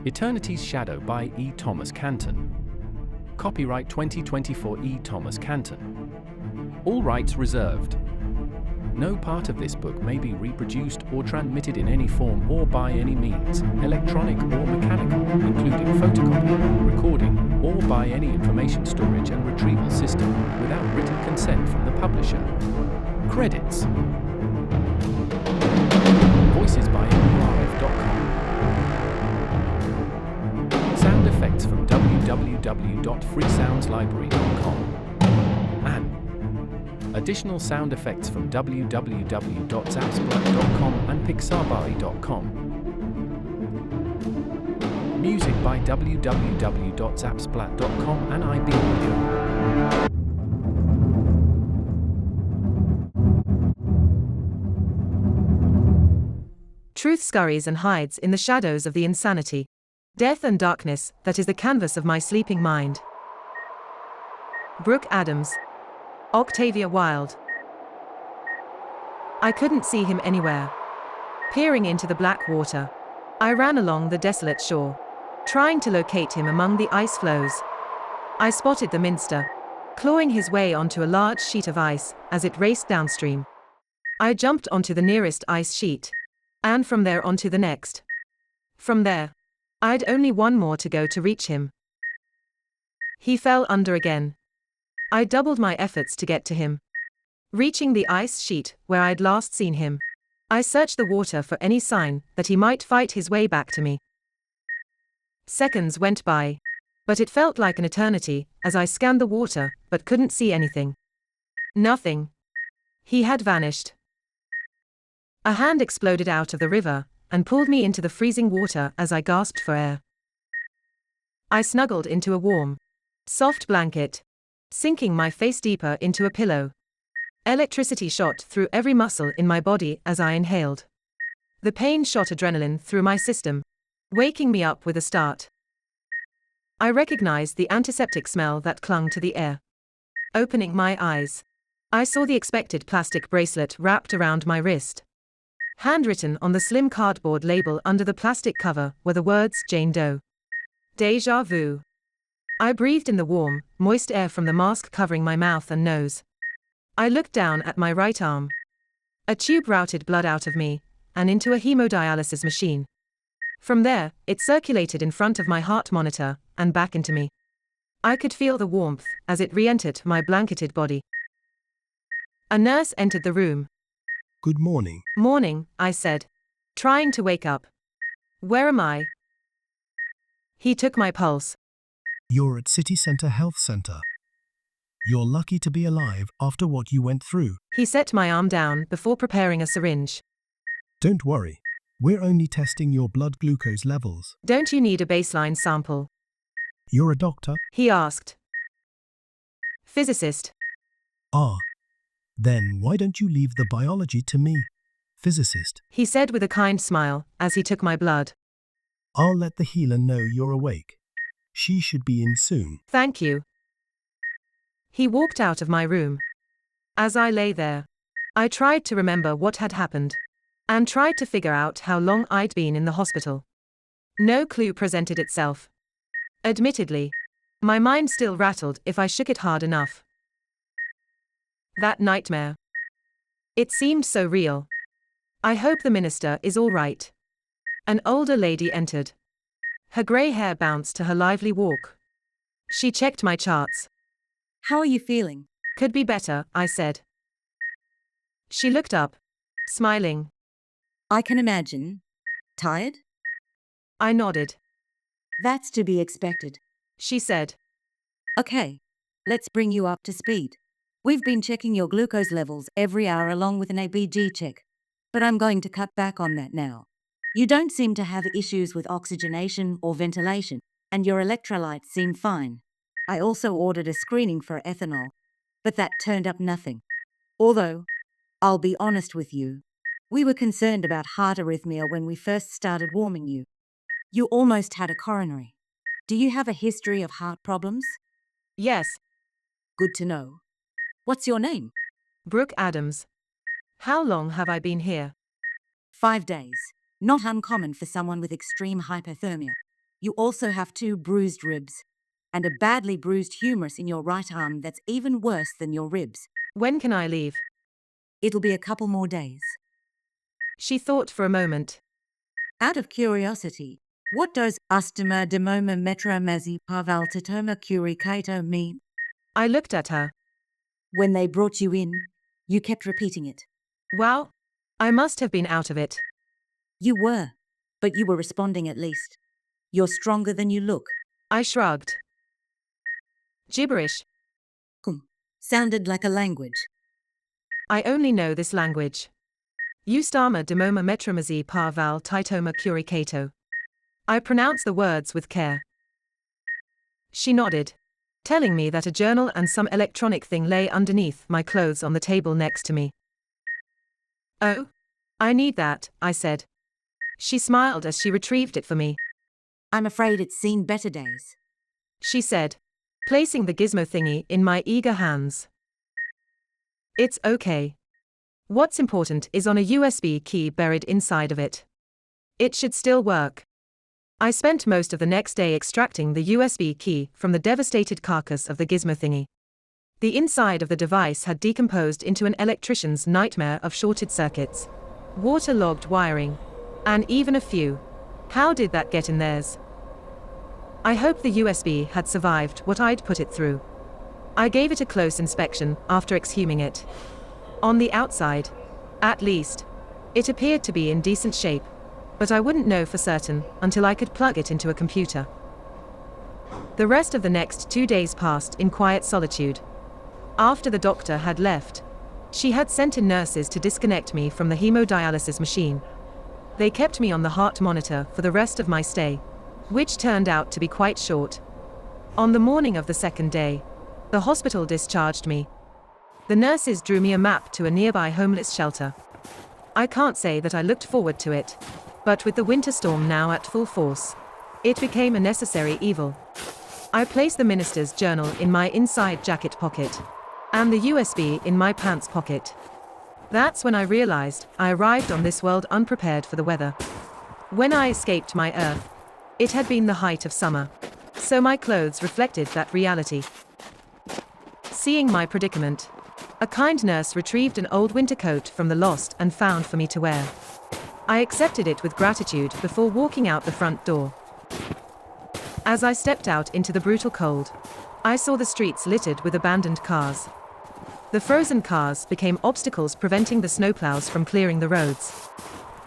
Eternity's Shadow by E. Thomas Canton. Copyright 2024 E. Thomas Canton. All rights reserved. No part of this book may be reproduced or transmitted in any form or by any means, electronic or mechanical, including photocopy, recording, or by any information storage and retrieval system, without written consent from the publisher. Credits. Voices by MURF.com. Sound effects from www.freesoundslibrary.com. And additional sound effects from www.zapsplat.com and pixabay.com. Music by www.zapsplat.com and IB Audio. Truth scurries and hides in the shadows of the insanity. Death and darkness, that is the canvas of my sleeping mind. Brooke Adams. Octavia Wilde. I couldn't see him anywhere. Peering into the black water, I ran along the desolate shore, trying to locate him among the ice floes. I spotted the minster, clawing his way onto a large sheet of ice as it raced downstream. I jumped onto the nearest ice sheet, and from there onto the next. From there, I'd only one more to go to reach him. He fell under again. I doubled my efforts to get to him. Reaching the ice sheet where I'd last seen him, I searched the water for any sign that he might fight his way back to me. Seconds went by, but it felt like an eternity as I scanned the water but couldn't see anything. Nothing. He had vanished. A hand exploded out of the river and pulled me into the freezing water as I gasped for air. I snuggled into a warm, soft blanket, sinking my face deeper into a pillow. Electricity shot through every muscle in my body as I inhaled. The pain shot adrenaline through my system, waking me up with a start. I recognized the antiseptic smell that clung to the air. Opening my eyes, I saw the expected plastic bracelet wrapped around my wrist. Handwritten on the slim cardboard label under the plastic cover were the words Jane Doe. Deja vu. I breathed in the warm, moist air from the mask covering my mouth and nose. I looked down at my right arm. A tube routed blood out of me and into a hemodialysis machine. From there, it circulated in front of my heart monitor and back into me. I could feel the warmth as it re-entered my blanketed body. A nurse entered the room. Good morning. Morning, I said, trying to wake up. Where am I? He took my pulse. You're at City Center Health Center. You're lucky to be alive after what you went through. He set my arm down before preparing a syringe. Don't worry. We're only testing your blood glucose levels. Don't you need a baseline sample? You're a doctor? He asked. Physicist. Ah. Then why don't you leave the biology to me, physicist? He said with a kind smile as he took my blood. I'll let the healer know you're awake. She should be in soon. Thank you. He walked out of my room. As I lay there, I tried to remember what had happened, and tried to figure out how long I'd been in the hospital. No clue presented itself. Admittedly, my mind still rattled if I shook it hard enough. That nightmare. It seemed so real. I hope the minister is all right. An older lady entered. Her grey hair bounced to her lively walk. She checked my charts. How are you feeling? Could be better, I said. She looked up, smiling. I can imagine. Tired? I nodded. That's to be expected. She said. Okay, let's bring you up to speed. We've been checking your glucose levels every hour along with an ABG check, but I'm going to cut back on that now. You don't seem to have issues with oxygenation or ventilation, and your electrolytes seem fine. I also ordered a screening for ethanol, but that turned up nothing. Although, I'll be honest with you, we were concerned about heart arrhythmia when we first started warming you. You almost had a coronary. Do you have a history of heart problems? Yes. Good to know. What's your name? Brooke Adams. How long have I been here? 5 days. Not uncommon for someone with extreme hypothermia. You also have 2 bruised ribs, and a badly bruised humerus in your right arm that's even worse than your ribs. When can I leave? It'll be a couple more days. She thought for a moment. Out of curiosity, what does ostomer demoma metromazi parvaltitoma curicato mean? I looked at her. When they brought you in, you kept repeating it. Wow. I must have been out of it. You were, but you were responding at least. You're stronger than you look. I shrugged. Gibberish. Sounded like a language. I only know this language. Eustama demoma metromazi parval titoma curicato. I pronounced the words with care. She nodded, telling me that a journal and some electronic thing lay underneath my clothes on the table next to me. Oh, I need that, I said. She smiled as she retrieved it for me. I'm afraid it's seen better days, she said, placing the gizmo thingy in my eager hands. It's okay. What's important is on a USB key buried inside of it. It should still work. I spent most of the next day extracting the USB key from the devastated carcass of the gizmo thingy. The inside of the device had decomposed into an electrician's nightmare of shorted circuits, waterlogged wiring, and even a few. How did that get in theirs? I hoped the USB had survived what I'd put it through. I gave it a close inspection after exhuming it. On the outside, at least, it appeared to be in decent shape, but I wouldn't know for certain until I could plug it into a computer. The rest of the next 2 days passed in quiet solitude. After the doctor had left, she had sent in nurses to disconnect me from the hemodialysis machine. They kept me on the heart monitor for the rest of my stay, which turned out to be quite short. On the morning of the second day, the hospital discharged me. The nurses drew me a map to a nearby homeless shelter. I can't say that I looked forward to it, but with the winter storm now at full force, it became a necessary evil. I placed the minister's journal in my inside jacket pocket, and the USB in my pants pocket. That's when I realized I arrived on this world unprepared for the weather. When I escaped my Earth, it had been the height of summer, so my clothes reflected that reality. Seeing my predicament, a kind nurse retrieved an old winter coat from the lost and found for me to wear. I accepted it with gratitude before walking out the front door. As I stepped out into the brutal cold, I saw the streets littered with abandoned cars. The frozen cars became obstacles preventing the snowplows from clearing the roads.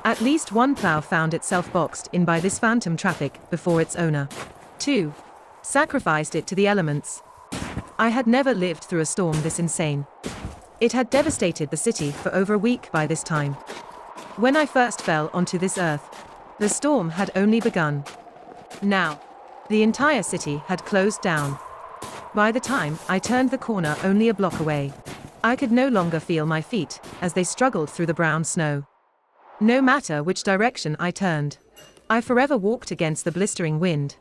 At least one plow found itself boxed in by this phantom traffic before its owner, too, sacrificed it to the elements. I had never lived through a storm this insane. It had devastated the city for over a week by this time. When I first fell onto this earth, the storm had only begun. Now, the entire city had closed down. By the time I turned the corner only a block away, I could no longer feel my feet as they struggled through the brown snow. No matter which direction I turned, I forever walked against the blistering wind.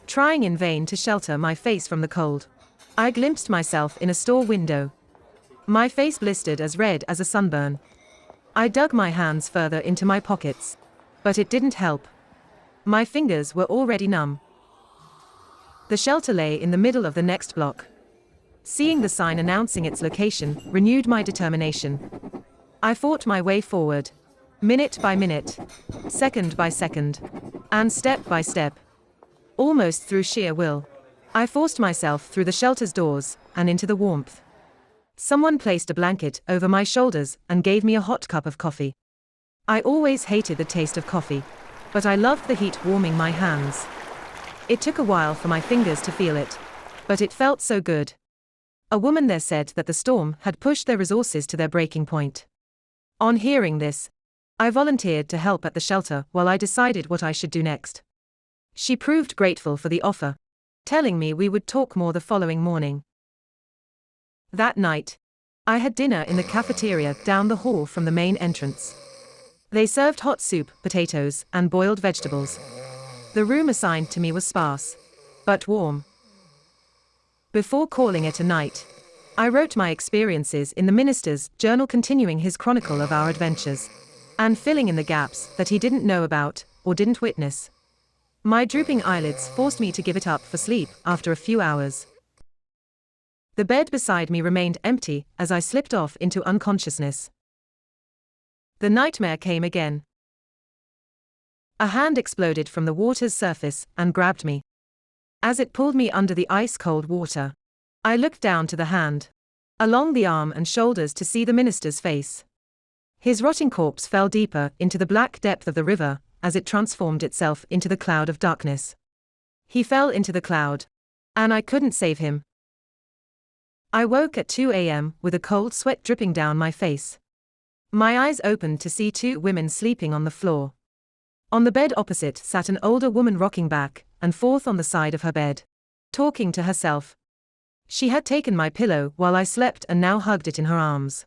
Trying in vain to shelter my face from the cold, I glimpsed myself in a store window. My face blistered as red as a sunburn. I dug my hands further into my pockets, but it didn't help. My fingers were already numb. The shelter lay in the middle of the next block. Seeing the sign announcing its location renewed my determination. I fought my way forward, minute by minute, second by second, and step by step. Almost through sheer will, I forced myself through the shelter's doors and into the warmth. Someone placed a blanket over my shoulders and gave me a hot cup of coffee. I always hated the taste of coffee, but I loved the heat warming my hands. It took a while for my fingers to feel it, but it felt so good. A woman there said that the storm had pushed their resources to their breaking point. On hearing this, I volunteered to help at the shelter while I decided what I should do next. She proved grateful for the offer, telling me we would talk more the following morning. That night, I had dinner in the cafeteria down the hall from the main entrance. They served hot soup, potatoes, and boiled vegetables. The room assigned to me was sparse, but warm. Before calling it a night, I wrote my experiences in the minister's journal, continuing his chronicle of our adventures, and filling in the gaps that he didn't know about or didn't witness. My drooping eyelids forced me to give it up for sleep after a few hours. The bed beside me remained empty as I slipped off into unconsciousness. The nightmare came again. A hand exploded from the water's surface and grabbed me. As it pulled me under the ice-cold water, I looked down to the hand, along the arm and shoulders to see the minister's face. His rotting corpse fell deeper into the black depth of the river as it transformed itself into the cloud of darkness. He fell into the cloud, and I couldn't save him. I woke at 2 a.m. with a cold sweat dripping down my face. My eyes opened to see two women sleeping on the floor. On the bed opposite sat an older woman rocking back and forth on the side of her bed, talking to herself. She had taken my pillow while I slept and now hugged it in her arms.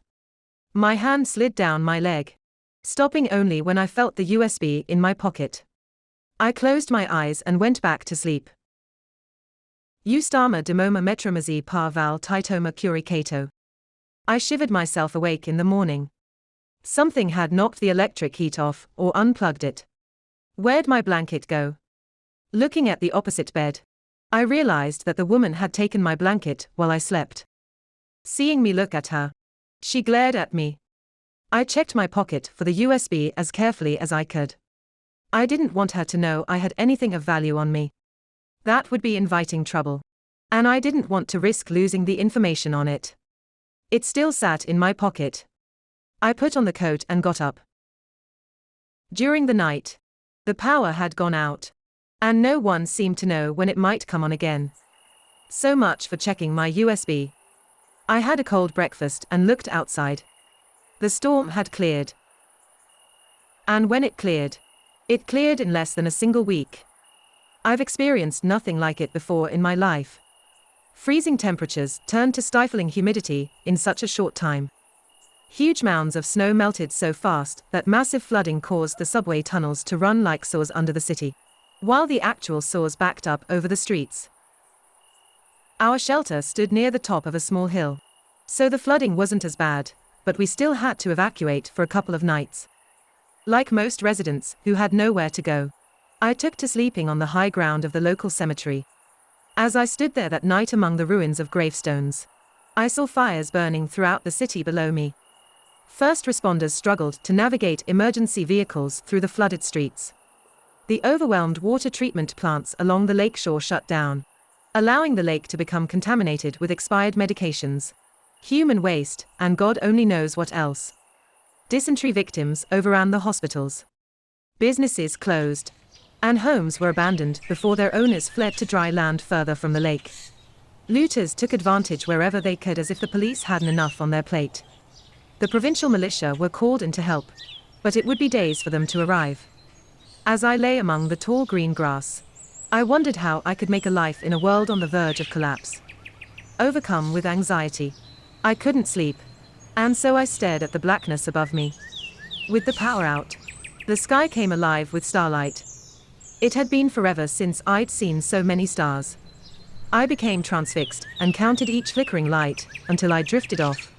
My hand slid down my leg, stopping only when I felt the USB in my pocket. I closed my eyes and went back to sleep. Eustama demoma metromazi par val titoma curicato. I shivered myself awake in the morning. Something had knocked the electric heat off or unplugged it. Where'd my blanket go? Looking at the opposite bed, I realized that the woman had taken my blanket while I slept. Seeing me look at her, she glared at me. I checked my pocket for the USB as carefully as I could. I didn't want her to know I had anything of value on me. That would be inviting trouble. And I didn't want to risk losing the information on it. It still sat in my pocket. I put on the coat and got up. During the night, the power had gone out, and no one seemed to know when it might come on again. So much for checking my USB. I had a cold breakfast and looked outside. The storm had cleared. And when it cleared in less than a single week. I've experienced nothing like it before in my life. Freezing temperatures turned to stifling humidity in such a short time. Huge mounds of snow melted so fast that massive flooding caused the subway tunnels to run like saws under the city, while the actual saws backed up over the streets. Our shelter stood near the top of a small hill, so the flooding wasn't as bad, but we still had to evacuate for a couple of nights. Like most residents who had nowhere to go, I took to sleeping on the high ground of the local cemetery. As I stood there that night among the ruins of gravestones, I saw fires burning throughout the city below me. First responders struggled to navigate emergency vehicles through the flooded streets. The overwhelmed water treatment plants along the lakeshore shut down, allowing the lake to become contaminated with expired medications, human waste, and God only knows what else. Dysentery victims overran the hospitals. Businesses closed, and homes were abandoned before their owners fled to dry land further from the lake. Looters took advantage wherever they could as if the police hadn't enough on their plate. The provincial militia were called in to help, but it would be days for them to arrive. As I lay among the tall green grass, I wondered how I could make a life in a world on the verge of collapse. Overcome with anxiety, I couldn't sleep, and so I stared at the blackness above me. With the power out, the sky came alive with starlight. It had been forever since I'd seen so many stars. I became transfixed and counted each flickering light until I drifted off,